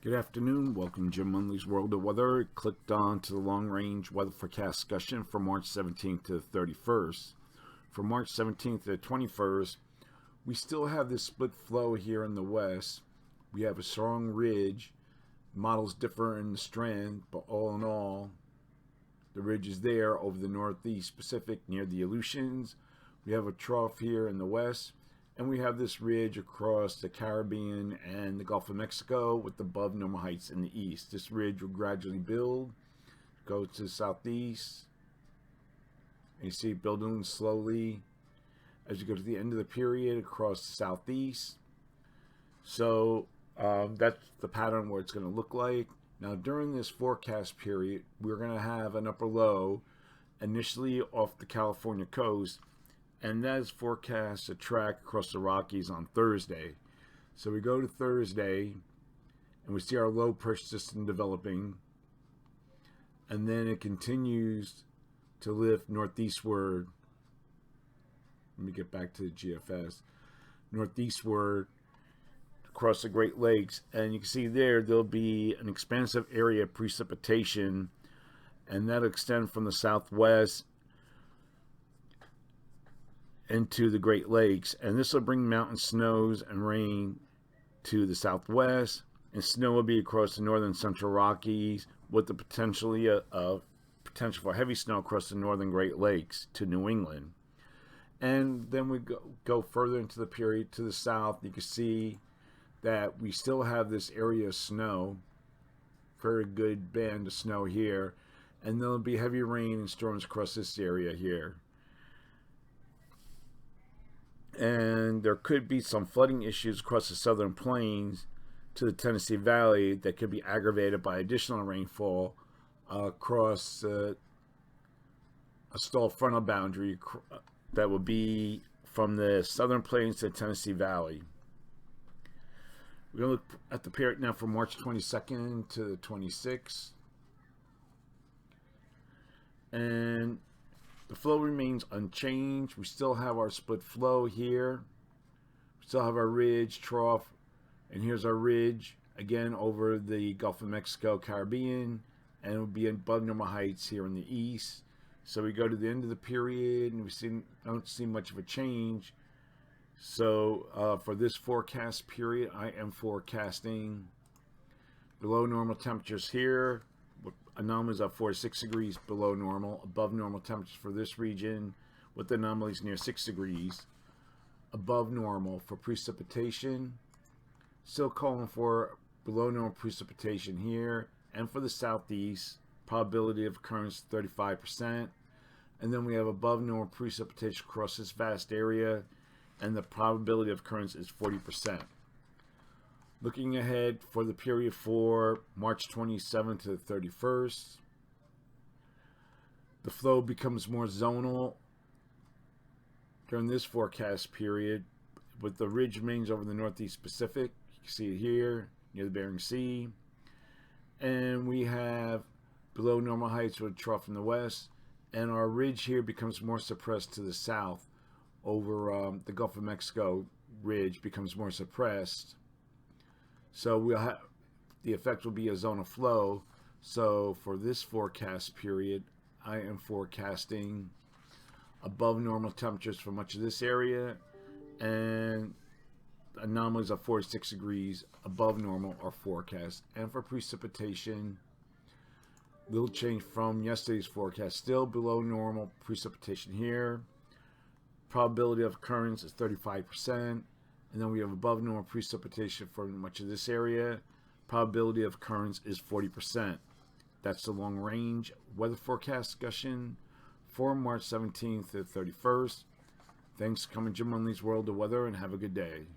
Good afternoon. Welcome to Jim Munley's World of Weather. Clicked on to the long-range weather forecast discussion from March 17th to the 31st. From March 17th to the 21st, we still have this split flow here in the west. We have a strong ridge. Models differ in the strength, but all in all, the ridge is there over the northeast Pacific near the Aleutians. We have a trough here in the west. And we have this ridge across the Caribbean and the Gulf of Mexico with above normal heights in the east. This ridge will gradually build, go to the southeast, and you see it building slowly as you go to the end of the period across the southeast. So that's the pattern where it's going to look like. Now during this forecast period, we're going to have an upper low initially off the California coast, and that is forecast to track across the Rockies on Thursday. So we go to Thursday, and we see our low pressure system developing, and then it continues to lift northeastward. Let me get back to the GFS. Northeastward across the Great Lakes, and you can see there'll be an expansive area of precipitation, and that'll extend from the southwest into the Great Lakes, and this will bring mountain snows and rain to the southwest, and snow will be across the northern central Rockies with the potential for heavy snow across the northern Great Lakes to New England. And then we go further into the period to the south. You can see that we still have this area of snow, very good band of snow here, and there'll be heavy rain and storms across this area here. And there could be some flooding issues across the southern plains to the Tennessee Valley that could be aggravated by additional rainfall across a stall frontal boundary that will be from the southern plains to the Tennessee Valley. We're going to look at the period now from March 22nd to the 26th. And the flow remains unchanged. We still have our split flow here. We still have our ridge, trough, and here's our ridge again over the Gulf of Mexico, Caribbean, and it will be above normal heights here in the east. So we go to the end of the period, and we don't see much of a change. So for this forecast period, I am forecasting below normal temperatures here. Anomalies of 4 to 6 degrees below normal, above normal temperatures for this region, with anomalies near 6 degrees above normal for precipitation. Still calling for below normal precipitation here, and for the southeast, probability of occurrence 35%. And then we have above normal precipitation across this vast area, and the probability of occurrence is 40%. Looking ahead for the period for March 27th to the 31st, the flow becomes more zonal during this forecast period, with the ridge remains over the northeast Pacific. You can see it here near the Bering Sea, and we have below normal heights with a trough in the west, and our ridge here becomes more suppressed to the south over the Gulf of Mexico. Ridge becomes more suppressed. So we'll have the effect will be a zonal flow. So for this forecast period, I am forecasting above normal temperatures for much of this area, and anomalies of 4 to 6 degrees above normal are forecast. And for precipitation, little change from yesterday's forecast. Still below normal precipitation here. Probability of occurrence is 35%. And then we have above normal precipitation for much of this area. Probability of occurrence is 40%. That's the long range weather forecast discussion for March 17th to 31st. Thanks for coming to Jim Munley's World of Weather, and have a good day.